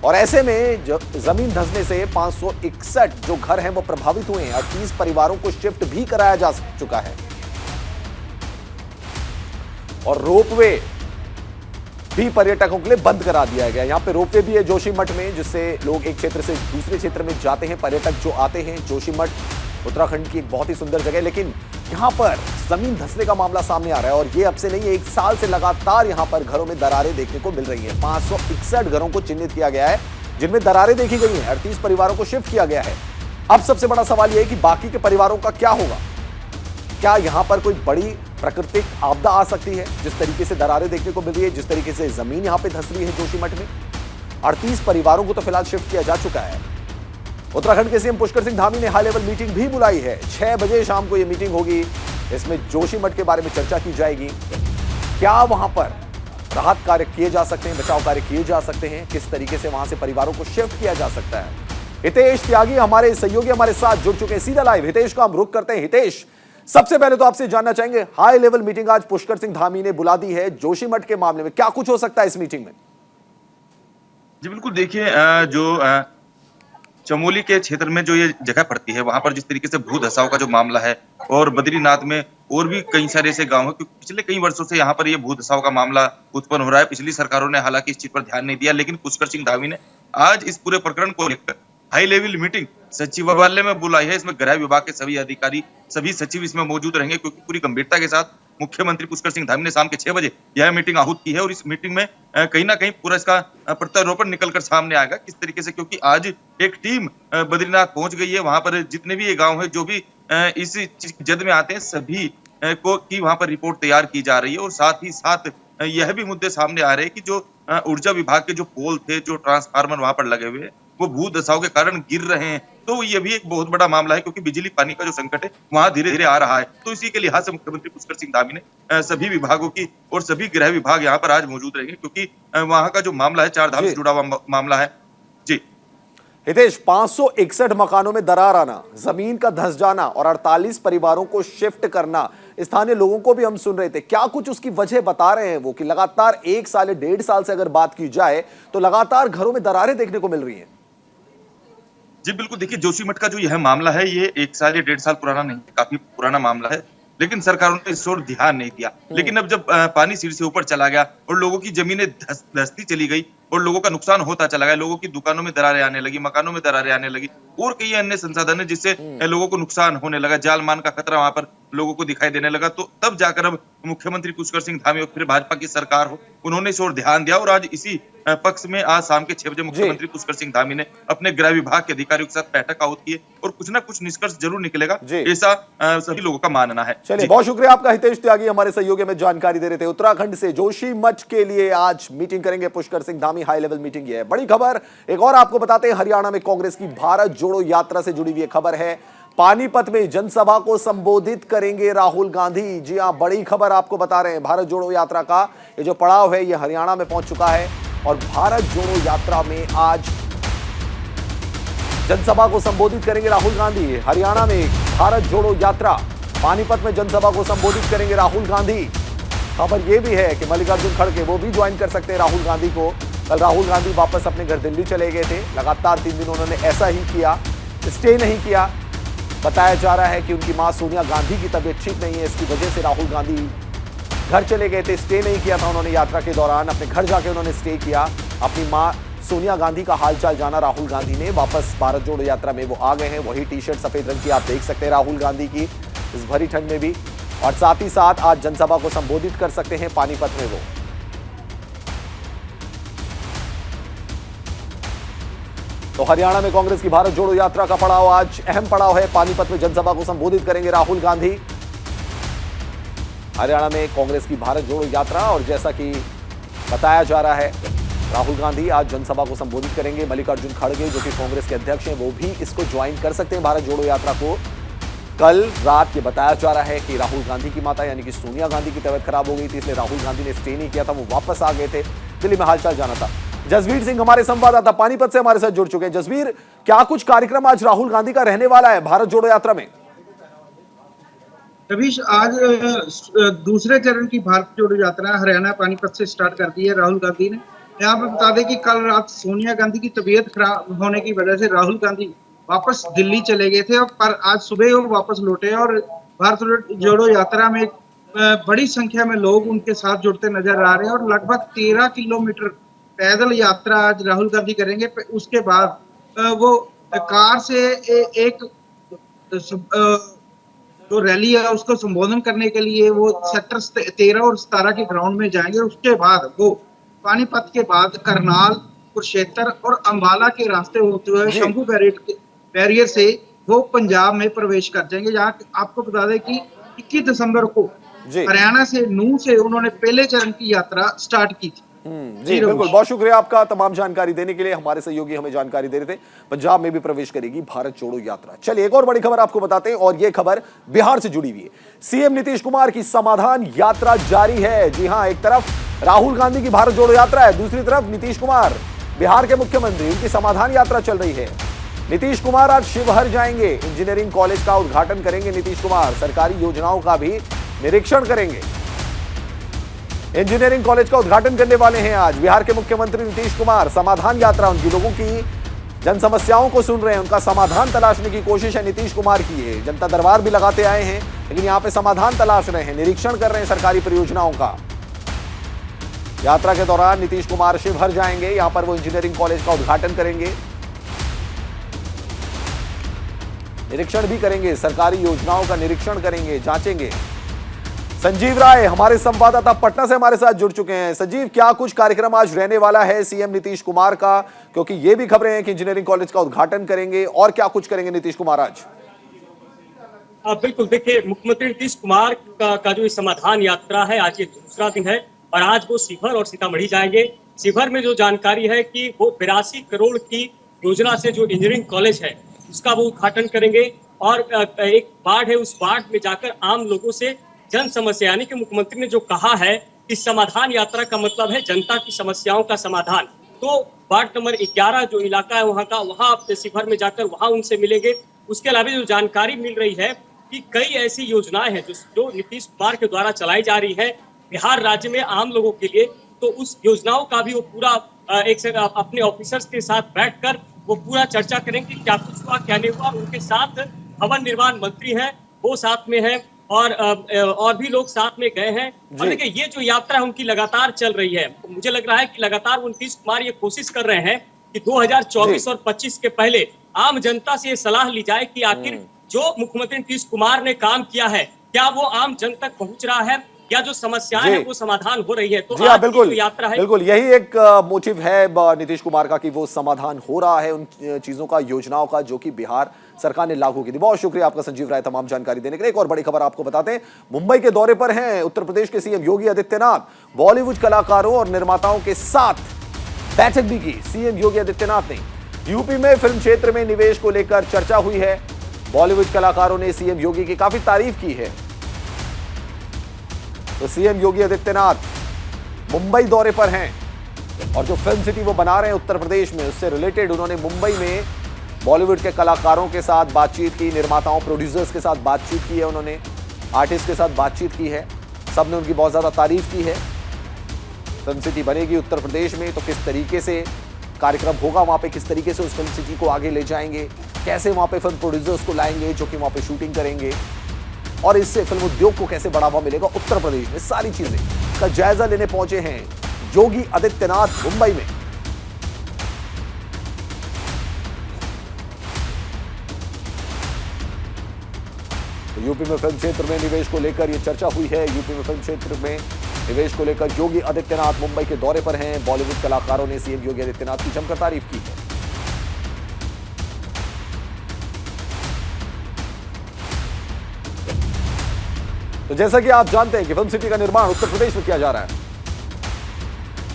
और ऐसे में जमीन धंसने से 561 जो घर हैं वो प्रभावित हुए हैं। 38 परिवारों को शिफ्ट भी कराया जा चुका है और रोपवे भी पर्यटकों के लिए बंद करा दिया गया। यहां पे रोपवे भी है जोशीमठ में, जिससे लोग एक क्षेत्र से दूसरे क्षेत्र में जाते हैं। पर्यटक जो आते हैं, जोशीमठ उत्तराखंड की एक बहुत ही सुंदर जगह है, लेकिन यहां पर जमीन धंसने का मामला सामने आ रहा है और ये अब से नहीं है, 1 साल से लगातार यहां पर घरों में दरारें देखने को मिल रही है। 561 घरों को चिन्हित किया गया है जिनमें दरारें देखी गई हैं। 38 परिवारों को शिफ्ट किया गया है। अब सबसे बड़ा सवाल यह है कि बाकी के परिवारों का क्या होगा? क्या यहां पर कोई बड़ी प्राकृतिक आपदा आ सकती है? जिस तरीके से दरारें देखने को मिल रही है, जिस तरीके से जमीन यहां पे धंस रही है जोशीमठ में, 38 परिवारों को तो फिलहाल शिफ्ट किया जा चुका है। उत्तराखंड के सीएम पुष्कर सिंह धामी ने हाई लेवल मीटिंग भी बुलाई है। 6 बजे शाम को यह मीटिंग होगी। इसमें जोशीमठ के बारे में चर्चा की जाएगी। क्या वहां पर राहत कार्य किए जा सकते हैं, बचाव कार्य किए जा सकते हैं, किस तरीके से वहां से परिवारों को शिफ्ट किया जा सकता है। हितेश त्यागी हमारे सहयोगी हमारे साथ जुड़ चुके हैं सीधा लाइव। हितेश को हम रुक करते हैं। हितेश, सबसे पहले तो आपसे जानना चाहेंगे, हाई लेवल मीटिंग आज पुष्कर सिंह धामी ने बुला दी है जोशीमठ के मामले में, क्या कुछ हो सकता है इस मीटिंग में? जी बिल्कुल, देखिए जो चमोली के क्षेत्र में जो ये जगह पड़ती है, वहां पर जिस तरीके से भू धसाव का जो मामला है और बद्रीनाथ में और भी कई सारे ऐसे गांव हैं, क्योंकि पिछले कई वर्षों से यहाँ पर ये भू धसाव का मामला उत्पन्न हो रहा है। पिछली सरकारों ने हालांकि इस चीज पर ध्यान नहीं दिया, लेकिन पुष्कर सिंह धामी ने आज इस पूरे प्रकरण को लेकर हाई लेवल मीटिंग सचिवालय में बुलाई है। इसमें गृह विभाग के सभी अधिकारी, सभी सचिव इसमें मौजूद रहेंगे, क्योंकि पूरी गंभीरता के साथ मुख्यमंत्री पुष्कर सिंह धामी ने शाम के 6 बजे यह मीटिंग आहूत की है और इस मीटिंग में कहीं ना कहीं पूरा इसका प्रत्यारोपण निकलकर सामने आएगा किस तरीके से, क्योंकि आज एक टीम बद्रीनाथ पहुंच गई है। वहां पर जितने भी ये गांव है जो भी इस जद में आते हैं, सभी को की वहां पर रिपोर्ट तैयार की जा रही है और साथ ही साथ यह भी मुद्दे सामने आ रहे हैं कि जो ऊर्जा विभाग के जो पोल थे, जो ट्रांसफार्मर वहां पर लगे हुए, वो भू धसाव के कारण गिर रहे हैं। तो ये भी एक बहुत बड़ा मामला है, क्योंकि बिजली पानी का जो संकट है वहां धीरे धीरे आ रहा है। तो इसी के लिहाज से मुख्यमंत्री पुष्कर सिंह धामी ने सभी विभागों की और सभी गृह विभाग यहाँ पर आज मौजूद रहेंगे, क्योंकि वहां का जो मामला है 4 धाम से जुड़ा हुआ मामला है। जी हितेश, 561 मकानों में दरार आना, जमीन का धंस जाना और 48 परिवारों को शिफ्ट करना, स्थानीय लोगों को भी हम सुन रहे थे। क्या कुछ उसकी वजह बता रहे हैं वो कि लगातार 1 साल या 1.5 साल से अगर बात की जाए तो लगातार घरों में दरारें देखने को मिल रही हैं? जी बिल्कुल, देखिए जोशीमठ का जो यह मामला है ये 1 साल या 1.5 साल पुराना नहीं है, काफी पुराना मामला है, लेकिन सरकारों ने इस ओर ध्यान नहीं दिया। लेकिन अब जब पानी सिर से ऊपर चला गया और लोगों की जमीनें धंसती चली गई और लोगों का नुकसान होता चला गया, लोगों की दुकानों में दरारें आने लगी, मकानों में दरारें आने लगी और कई अन्य संसाधन है जिससे लोगों को नुकसान होने लगा, जान मान का खतरा वहां पर लोगों को दिखाई देने लगा। तो तब जाकर अब मुख्यमंत्री पुष्कर सिंह धामी और फिर भाजपा की सरकार हो, उन्होंने इस ओर ध्यान दिया और आज इसी पक्ष में आज शाम के 6 बजे मुख्यमंत्री पुष्कर सिंह धामी ने अपने गृह विभाग के अधिकारियों के साथ बैठक आहूत की और कुछ ना कुछ निष्कर्ष जरूर निकलेगा, ऐसा सभी लोगों का मानना है। चलिए, बहुत शुक्रिया आपका हितेश त्यागी, हमारे सहयोगी में जानकारी दे रहे थे। उत्तराखंड से जोशीमठ के लिए आज मीटिंग करेंगे Pushkar Singh Dhami, high level meeting है। बड़ी खबर एक और आपको बताते हैं, हरियाणा में कांग्रेस की भारत जोड़ो यात्रा से जुड़ी हुई खबर है। पानीपत में जनसभा को संबोधित करेंगे राहुल गांधी। जी हां, बड़ी खबर आपको बता रहे हैं। भारत जोड़ो यात्रा का ये जो पड़ाव है ये हरियाणा में पहुंच चुका है और भारत जोड़ो यात्रा में आज जनसभा को संबोधित करेंगे राहुल गांधी। हरियाणा में भारत जोड़ो यात्रा, पानीपत में जनसभा को संबोधित करेंगे राहुल गांधी। खबर यह भी है कि मल्लिकार्जुन खड़गे वो भी ज्वाइन कर सकते हैं राहुल गांधी को। कल राहुल गांधी वापस अपने घर दिल्ली चले गए थे, लगातार 3 दिन उन्होंने ऐसा ही किया, स्टे नहीं किया। बताया जा रहा है कि उनकी मां सोनिया गांधी की तबीयत ठीक नहीं है, इसकी वजह से राहुल गांधी घर चले गए थे, स्टे नहीं किया था उन्होंने यात्रा के दौरान। अपने घर जाके उन्होंने स्टे किया, अपनी मां सोनिया गांधी का हालचाल जाना राहुल गांधी ने। वापस भारत जोड़ो यात्रा में वो आ गए हैं, वही टी शर्ट सफेद रंग की आप देख सकते हैं राहुल गांधी की इस भरी ठंड में भी, और साथ ही साथ आज जनसभा को संबोधित कर सकते हैं पानीपत में वो। तो हरियाणा में कांग्रेस की भारत जोड़ो यात्रा का पड़ाव आज अहम पड़ाव है। पानीपत में जनसभा को संबोधित करेंगे राहुल गांधी। हरियाणा में कांग्रेस की भारत जोड़ो यात्रा, और जैसा कि बताया जा रहा है राहुल गांधी आज जनसभा को संबोधित करेंगे। मल्लिकार्जुन खड़गे जो कि कांग्रेस के अध्यक्ष हैं वो भी इसको ज्वाइन कर सकते हैं भारत जोड़ो यात्रा को। कल रात ये बताया जा रहा है कि राहुल गांधी की माता यानी कि सोनिया गांधी की तबीयत खराब हो गई थी, इसलिए राहुल गांधी ने स्टे नहीं किया था, वो वापस आ गए थे, दिल्ली में हालचाल जाना था। जसवीर सिंह हमारे संवाददाता पानीपत से हमारे साथ जुड़ चुके हैं। जसवीर, क्या कुछ कार्यक्रम आज राहुल गांधी का रहने वाला है भारत जोड़ो यात्रा में? रवीश, आज दूसरे चरण की भारत जोड़ो यात्रा हरियाणा पानीपत से स्टार्ट कर दी है राहुल गांधी ने। यहाँ पे बता दें कि कल रात सोनिया गांधी की तबीयत खराब होने की वजह से राहुल गांधी वापस दिल्ली चले गए थे, पर आज सुबह वो वापस लौटे और भारत जोड़ो यात्रा में बड़ी संख्या में लोग उनके साथ जुड़ते नजर आ रहे हैं और लगभग 13 किलोमीटर पैदल यात्रा आज राहुल गांधी करेंगे। उसके बाद वो कार से एक जो रैली है उसको संबोधन करने के लिए वो सेक्टर 13 और 17 के ग्राउंड में जाएंगे। उसके बाद वो पानीपत के बाद करनाल, कुरुक्षेत्र और अंबाला के रास्ते होते हुए शंभू बैरियर से वो पंजाब में प्रवेश कर जाएंगे। जहाँ आपको बता दें कि 21 दिसंबर को हरियाणा से नूह से उन्होंने पहले चरण की यात्रा स्टार्ट की थी। जी बिल्कुल, बहुत शुक्रिया आपका तमाम जानकारी देने के लिए। हमारे सहयोगी हमें जानकारी दे रहे थे, पंजाब में भी प्रवेश करेगी भारत जोड़ो यात्रा। चलिए एक और बड़ी खबर आपको बताते हैं, और यह खबर बिहार से जुड़ी हुई है। सीएम नीतीश कुमार की समाधान यात्रा जारी है। जी हां, एक तरफ राहुल गांधी की भारत जोड़ो यात्रा है, दूसरी तरफ नीतीश कुमार बिहार के मुख्यमंत्री, उनकी समाधान यात्रा चल रही है। नीतीश कुमार आज शिवहर जाएंगे, इंजीनियरिंग कॉलेज का उद्घाटन करेंगे नीतीश कुमार, सरकारी योजनाओं का भी निरीक्षण करेंगे। इंजीनियरिंग कॉलेज का उद्घाटन करने वाले हैं आज बिहार के मुख्यमंत्री नीतीश कुमार। समाधान यात्रा, उनकी लोगों की जन समस्याओं को सुन रहे हैं, उनका समाधान तलाशने की कोशिश है नीतीश कुमार की है। जनता दरबार भी लगाते आए हैं, लेकिन यहां पे समाधान तलाश रहे हैं, निरीक्षण कर रहे हैं सरकारी परियोजनाओं का। यात्रा के दौरान नीतीश कुमार शिवहर जाएंगे, यहां पर वो इंजीनियरिंग कॉलेज का उद्घाटन करेंगे, निरीक्षण भी करेंगे, सरकारी योजनाओं का निरीक्षण करेंगे, जांचेंगे। संजीव राय हमारे संवाददाता पटना से हमारे साथ जुड़ चुके हैं। संजीव, क्या कुछ कार्यक्रम आज रहने वाला है सीएम नीतीश कुमार का, क्योंकि ये भी खबरें हैं कि इंजीनियरिंग कॉलेज का उद्घाटन करेंगे, और क्या कुछ करेंगे नीतीश कुमार आज? बिल्कुल, देखिए मुख्यमंत्री नीतीश कुमार का जो समाधान यात्रा है आज ये दूसरा दिन है और आज वो शिवहर और सीतामढ़ी जाएंगे। शिवहर में जो जानकारी है कि वो 82 करोड़ की योजना से जो इंजीनियरिंग कॉलेज है उसका वो उद्घाटन करेंगे और एक बाढ़ है उस बाढ़ में जाकर आम लोगों से जन समस्या, यानी कि मुख्यमंत्री ने जो कहा है कि समाधान यात्रा का मतलब है जनता की समस्याओं का समाधान, तो वार्ड नंबर 11 जो इलाका है वहाँ का, वहाँ आप शिवहर में जाकर वहाँ उनसे मिलेंगे। उसके अलावा जो जानकारी मिल रही है कि कई ऐसी योजनाएं हैं जो नीतीश कुमार के द्वारा चलाई जा रही है बिहार राज्य में आम लोगों के लिए, तो उस योजनाओं का भी वो पूरा एक से अपने ऑफिसर्स के साथ बैठकर वो पूरा चर्चा करेंगे क्या कुछ हुआ क्या नहीं हुआ। उनके साथ भवन निर्माण मंत्री हैं, वो साथ में है और भी लोग साथ में गए हैं। और देखिए ये जो यात्रा है उनकी लगातार चल रही है। मुझे लग रहा है कि लगातार नीतीश कुमार ये कोशिश कर रहे हैं कि 2024 और 25 के पहले आम जनता से ये सलाह ली जाए कि आखिर जो मुख्यमंत्री नीतीश कुमार ने काम किया है क्या वो आम जन तक पहुंच रहा है या जो समस्याएं हैं वो समाधान हो रही है। तो आज बिल्कुल, की जो यात्रा है बिल्कुल यही एक मोटिव है नीतीश कुमार का कि वो समाधान हो रहा है उन चीजों का, योजनाओं का, जो कि बिहार सरकार ने लागू की थी। बहुत शुक्रिया आपका संजीव राय तमाम जानकारी देने के लिए। एक और बड़ी खबर आपको बताते हैं, मुंबई के दौरे पर हैं उत्तर प्रदेश के सीएम योगी आदित्यनाथ। बॉलीवुड कलाकारों और निर्माताओं के साथ बैठक भी की सीएम योगी आदित्यनाथ ने। यूपी में फिल्म क्षेत्र में निवेश को लेकर चर्चा हुई है। बॉलीवुड कलाकारों ने सीएम योगी की काफी तारीफ की है। तो सीएम योगी आदित्यनाथ मुंबई दौरे पर हैं और जो फिल्म सिटी वो बना रहे हैं उत्तर प्रदेश में, उससे रिलेटेड उन्होंने मुंबई में बॉलीवुड के कलाकारों के साथ बातचीत की, निर्माताओं प्रोड्यूसर्स के साथ बातचीत की है, उन्होंने आर्टिस्ट के साथ बातचीत की है। सबने उनकी बहुत ज्यादा तारीफ की है। फिल्म सिटी बनेगी उत्तर प्रदेश में तो किस तरीके से कार्यक्रम होगा वहां पे, किस तरीके से उस फिल्म सिटी को आगे ले जाएंगे, कैसे वहां पे फिल्म प्रोड्यूसर्स को लाएंगे जो कि वहां पे शूटिंग करेंगे, और इससे फिल्म उद्योग को कैसे बढ़ावा मिलेगा उत्तर प्रदेश में, सारी चीजें का जायजा लेने पहुंचे हैं योगी आदित्यनाथ मुंबई में। तो यूपी में फिल्म क्षेत्र में निवेश को लेकर यह चर्चा हुई है। यूपी में फिल्म क्षेत्र में निवेश को लेकर योगी आदित्यनाथ मुंबई के दौरे पर हैं। बॉलीवुड कलाकारों ने सीएम योगी आदित्यनाथ की जमकर तारीफ की है। तो जैसा कि आप जानते हैं कि फिल्म सिटी का निर्माण उत्तर प्रदेश में किया जा रहा है।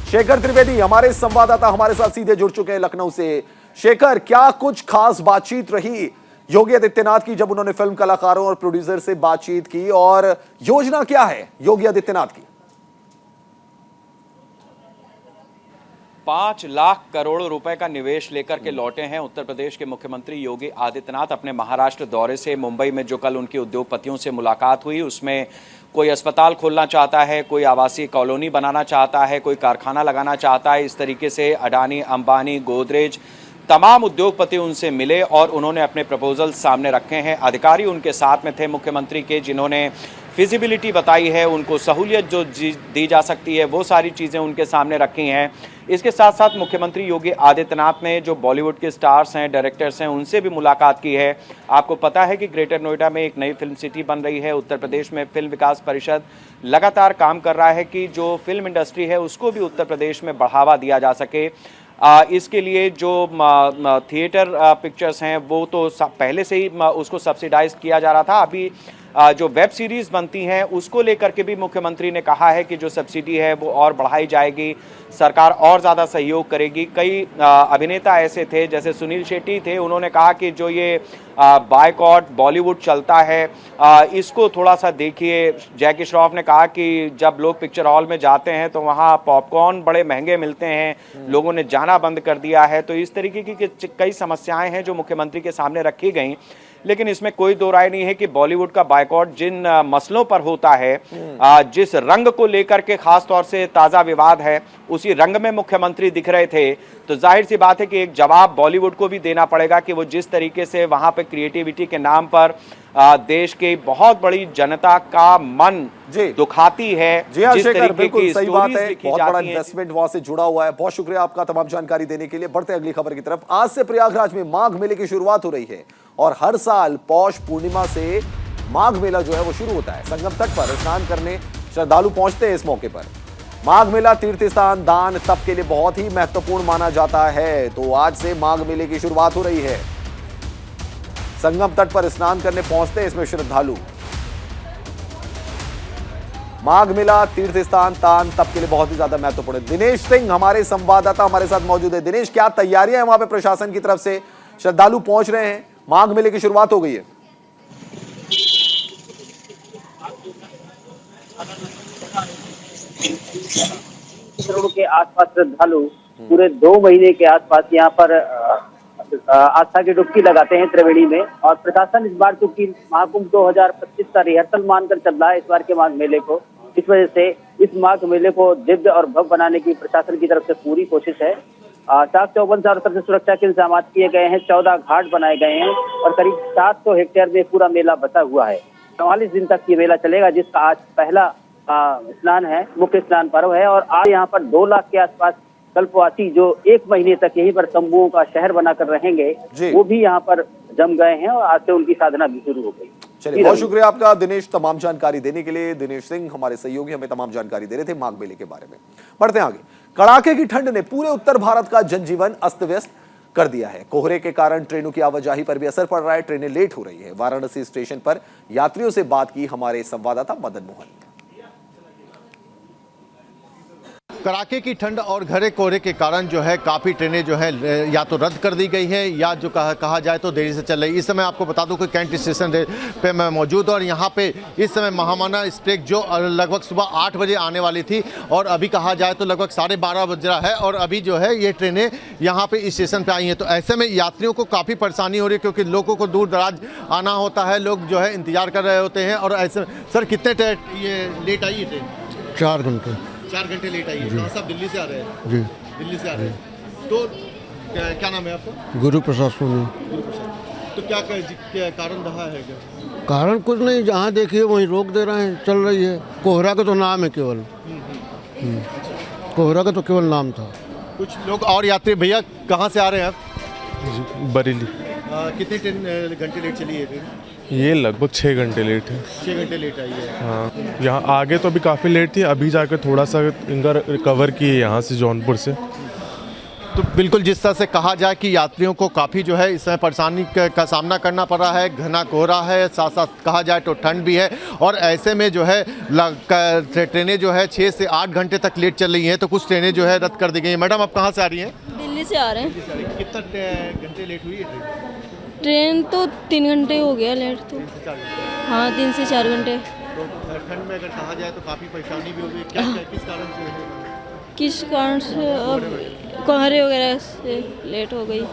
शेखर त्रिवेदी हमारे संवाददाता हमारे साथ सीधे जुड़ चुके हैं लखनऊ से। शेखर, क्या कुछ खास बातचीत रही योगी आदित्यनाथ की जब उन्होंने फिल्म कलाकारों और प्रोड्यूसर से बातचीत की, और योजना क्या है योगी आदित्यनाथ की? 5 लाख करोड़ रुपए का निवेश लेकर के लौटे हैं उत्तर प्रदेश के मुख्यमंत्री योगी आदित्यनाथ अपने महाराष्ट्र दौरे से। मुंबई में जो कल उनकी उद्योगपतियों से मुलाकात हुई, उसमें कोई अस्पताल खोलना चाहता है, कोई आवासीय कॉलोनी बनाना चाहता है, कोई कारखाना लगाना चाहता है। इस तरीके से अडानी, अंबानी, गोदरेज तमाम उद्योगपति उनसे मिले और उन्होंने अपने प्रपोजल सामने रखे हैं। अधिकारी उनके साथ में थे मुख्यमंत्री के, जिन्होंने फिजिबिलिटी बताई है, उनको सहूलियत जो दी जा सकती है वो सारी चीज़ें उनके सामने रखी हैं। इसके साथ साथ मुख्यमंत्री योगी आदित्यनाथ ने जो बॉलीवुड के स्टार्स हैं, डायरेक्टर्स हैं, उनसे भी मुलाकात की है। आपको पता है कि ग्रेटर नोएडा में एक नई फिल्म सिटी बन रही है। उत्तर प्रदेश में फिल्म विकास परिषद लगातार काम कर रहा है कि जो फिल्म इंडस्ट्री है उसको भी उत्तर प्रदेश में बढ़ावा दिया जा सके। इसके लिए जो थिएटर पिक्चर्स हैं वो तो पहले से ही उसको सब्सिडाइज किया जा रहा था। अभी जो वेब सीरीज़ बनती हैं उसको लेकर के भी मुख्यमंत्री ने कहा है कि जो सब्सिडी है वो और बढ़ाई जाएगी, सरकार और ज़्यादा सहयोग करेगी। कई अभिनेता ऐसे थे जैसे सुनील शेट्टी थे, उन्होंने कहा कि जो ये बायकॉट बॉलीवुड चलता है इसको थोड़ा सा देखिए। जैकी श्रॉफ ने कहा कि जब लोग पिक्चर हॉल में जाते हैं तो वहाँ पॉपकॉर्न बड़े महंगे मिलते हैं, लोगों ने जाना बंद कर दिया है। तो इस तरीके की कई समस्याएं हैं जो मुख्यमंत्री के सामने रखी गई। लेकिन इसमें कोई दो राय नहीं है कि बॉलीवुड का बायकॉट जिन मसलों पर होता है, जिस रंग को लेकर के खास तौर से ताज़ा विवाद है, उसी रंग में मुख्यमंत्री दिख रहे थे। तो जाहिर सी बात है कि एक जवाब बॉलीवुड को भी देना पड़ेगा कि वो जिस तरीके से वहां पे क्रिएटिविटी के नाम पर देश के बहुत बड़ी जनता का मन दुखाती है। जी हाँ शेखर, बिल्कुल सही बात है। बहुत बड़ा इन्वेस्टमेंट वहां से जुड़ा हुआ है। बहुत शुक्रिया आपका तमाम जानकारी देने के लिए। बढ़ते अगली खबर की तरफ। आज से प्रयागराज में माघ मेले की शुरुआत हो रही है और हर साल पौष पूर्णिमा से माघ मेला जो है वो शुरू होता है। संगम तट पर स्नान करने श्रद्धालु पहुंचते हैं इस मौके पर। माघ मेला तीर्थ स्थान, दान, तप के लिए बहुत ही महत्वपूर्ण माना जाता है। तो आज से माघ मेले की शुरुआत हो रही है। संगम तट पर स्नान करने पहुंचते हैं इसमें श्रद्धालु। माघ मेला तीर्थ स्थान, दान, तप के लिए बहुत ही ज्यादा महत्वपूर्ण है। दिनेश सिंह हमारे संवाददाता हमारे साथ मौजूद है। दिनेश, क्या तैयारियां हैं वहां पे प्रशासन की तरफ से? श्रद्धालु पहुंच रहे हैं, माघ मेले की शुरुआत हो गई है। करोड़ के आसपास श्रद्धालु पूरे 2 महीने के आसपास यहाँ पर आस्था की डुबकी लगाते हैं त्रिवेणी में। और प्रशासन इस बार चूंकि महाकुंभ 2025 का रिहर्सल मानकर चल रहा है इस बार के माघ मेले को, इस वजह से इस माघ मेले को दिव्य और भव्य बनाने की प्रशासन की तरफ से पूरी कोशिश है। चाक चौबंद चारों तरफ से सुरक्षा के इंतजाम किए गए हैं, 14 घाट बनाए गए हैं और करीब 700 हेक्टेयर में पूरा मेला बचा हुआ है। 44 दिन तक ये मेला चलेगा, जिसका आज पहला स्नान है, मुख्य स्नान पर्व है। और आज यहाँ पर 2 लाख के आसपास कल्पवासी जो 1 महीने तक यहीं पर तंबुओं का शहर बनाकर रहेंगे, वो भी यहाँ पर जम गए हैं और आज से उनकी साधना भी शुरू हो गई। चलिए, बहुत शुक्रिया आपका दिनेश, तमाम जानकारी देने के लिए। दिनेश सिंह हमारे सहयोगी हमें तमाम जानकारी दे रहे थे माघ मेले के बारे में। बढ़ते हैं आगे। कड़ाके की ठंड ने पूरे उत्तर भारत का जनजीवन अस्त व्यस्त कर दिया है। कोहरे के कारण ट्रेनों की आवाजाही पर भी असर पड़ रहा है, ट्रेनें लेट हो रही है। वाराणसी स्टेशन पर यात्रियों से बात की हमारे संवाददाता मदन मोहन। कड़ाके की ठंड और घने कोहरे के कारण जो है काफ़ी ट्रेनें जो है या तो रद्द कर दी गई है या जो कहा जाए तो देरी से चल रही है। इस समय आपको बता दूं कि कैंट स्टेशन पे मैं मौजूद हूं और यहाँ पे इस समय महामाना एक्सप्रेस जो लगभग सुबह 8 बजे आने वाली थी और अभी कहा जाए तो लगभग 12:30 बज रहा है और अभी जो है ये ट्रेनें यहाँ पे स्टेशन पे आई हैं। तो ऐसे में यात्रियों को काफ़ी परेशानी हो रही है क्योंकि लोगों को दूर दराज आना होता है, लोग जो है इंतजार कर रहे होते हैं। और ऐसे सर कितने ये लेट आई है ट्रेन? 4 घंटे 4 घंटे लेट आई है। कहाँ से आप दिल्ली से आ रहे हैं? जी, दिल्ली से आ रहे हैं। तो क्या नाम है आपका? गुरु प्रसाद सोनी। तो क्या कारण रहा है? कारण कुछ नहीं, जहाँ देखिए वहीं रोक दे रहे हैं, चल रही है। कोहरा का तो नाम है केवल, कोहरा का तो केवल नाम था। कुछ लोग और यात्री, भैया कहाँ से आ रहे हैं आप? बरेली। कितने घंटे लेट चली है ट्रेन? ये लगभग 6 घंटे लेट है। 6 घंटे लेट आई है। हाँ, यहाँ आगे तो अभी काफ़ी लेट थी, अभी जाकर थोड़ा सा इनका रिकवर की है यहाँ से जौनपुर से। तो बिल्कुल जिस तरह से कहा जाए कि यात्रियों को काफ़ी जो है इस समय परेशानी का सामना करना पड़ रहा है, घना कोहरा है, साथ साथ कहा जाए तो ठंड भी है और ऐसे में जो है ट्रेनें जो है 6 से 8 घंटे तक लेट चल रही हैं। तो कुछ ट्रेनें जो है रद्द कर दी गई हैं। मैडम आप कहाँ से आ रही हैं? दिल्ली से आ रहे हैं। कितना घंटे लेट हुई है ट्रेन तो 3 घंटे हो गया लेट तो। हाँ, 3 से 4 घंटे। तो ठंड में अगर कहा जाए तो काफ़ी परेशानी भी होगी, किस कारण से? किस कारण से? अब कोहरे वगैरह से लेट हो गई।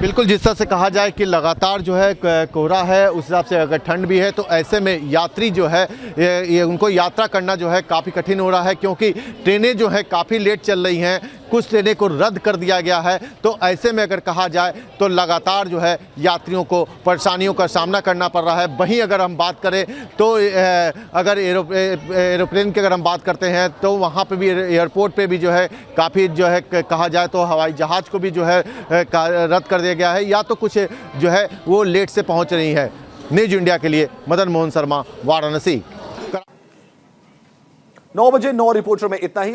बिल्कुल जिस तरह से कहा जाए कि लगातार जो है कोहरा है, उस हिसाब से अगर ठंड भी है तो ऐसे में यात्री जो है ये उनको यात्रा करना जो है काफ़ी कठिन हो रहा है क्योंकि ट्रेनें जो है काफ़ी लेट चल रही हैं, कुछ ट्रेनें को रद्द कर दिया गया है। तो ऐसे में अगर कहा जाए तो लगातार जो है यात्रियों को परेशानियों का सामना करना पड़ रहा है। वहीं अगर हम बात करें तो अगर एरोप्लेन की अगर हम बात करते हैं तो वहाँ पे भी एयरपोर्ट पे भी जो है काफ़ी जो है कहा जाए तो हवाई जहाज़ को भी जो है रद्द कर दिया गया है या तो कुछ जो है वो लेट से पहुँच रही है। न्यूज़ इंडिया के लिए मदन मोहन शर्मा, वाराणसी। 9 बजे 9 रिपोर्टर में इतना ही।